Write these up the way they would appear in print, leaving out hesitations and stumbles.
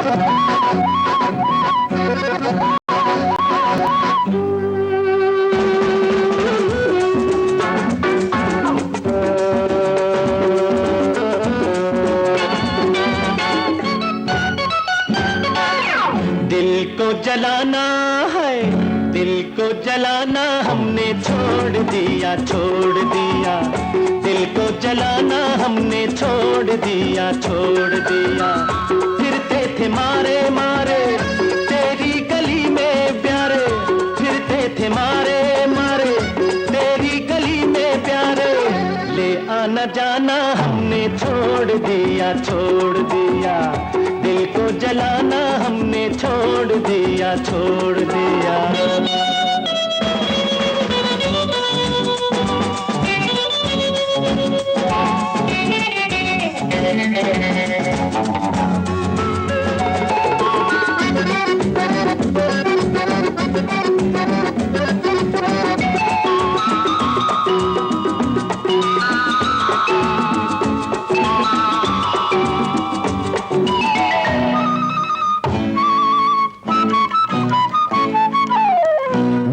दिल को जलाना है, दिल को जलाना हमने छोड़ दिया, छोड़ दिया। दिल को जलाना हमने छोड़ दिया, छोड़ दिया। फिरते थे मारे मारे तेरी गली में प्यारे, फिरते थे मारे मारे तेरी गली में प्यारे। ले आना जाना हमने छोड़ दिया, छोड़ दिया। दिल को जलाना हमने छोड़ दिया, छोड़ दिया।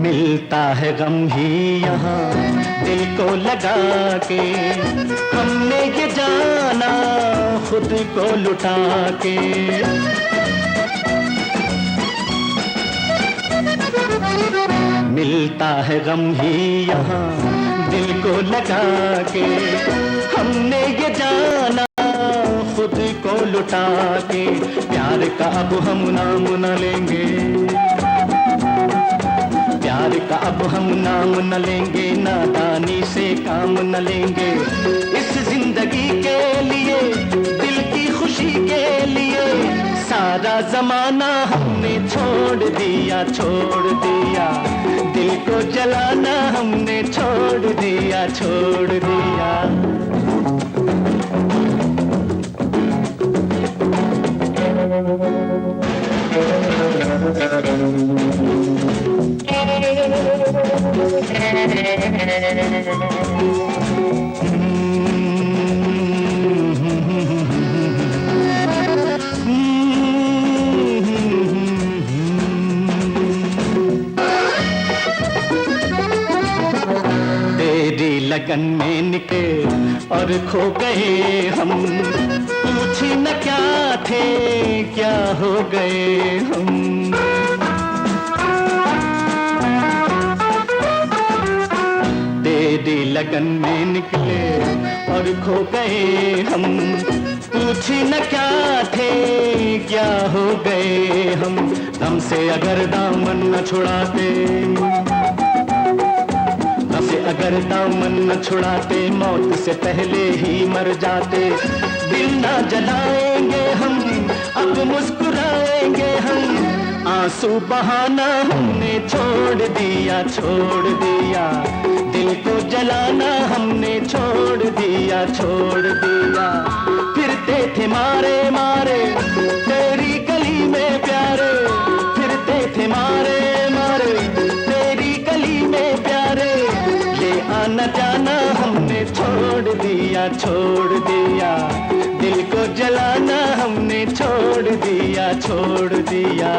मिलता है गम ही यहाँ दिल को लगा के, हमने ये जाना खुद को लुटा के। मिलता है गम ही यहाँ दिल को लगा के, हमने ये जाना खुद को लुटा के। प्यार का अब हम नाम न लेंगे, प्यार का अब हम नाम न लेंगे, नादानी से काम न लेंगे। इस जिंदगी के लिए, दिल की खुशी के लिए, सारा जमाना हमने छोड़ दिया, छोड़ दिया। दिल को जलाना हमने छोड़ दिया, छोड़ दिया। तेरी लगन में निकले और खो गए हम, पूछी न क्या थे क्या हो गए हम। तेरी लगन में निकले और खो गए हम, पूछी न क्या थे क्या हो गए हम। दम से अगर दामन न छुड़ाते, दम से अगर दामन न छुड़ाते, मौत से पहले ही मर जाते। दिल ना जलाएंगे हम, अब मुस्कुराएंगे हम। आंसू बहाना हमने छोड़ दिया, छोड़ दिया। दिल को जलाना हमने छोड़ दिया, छोड़ दिया। फिरते थे मारे मारे तेरी गली में प्यारे, फिरते थे मारे मारे तेरी गली में प्यारे। ले आना जाना हमने छोड़ दिया, छोड़ दिया। दिल को जलाना हमने छोड़ दिया, छोड़ दिया।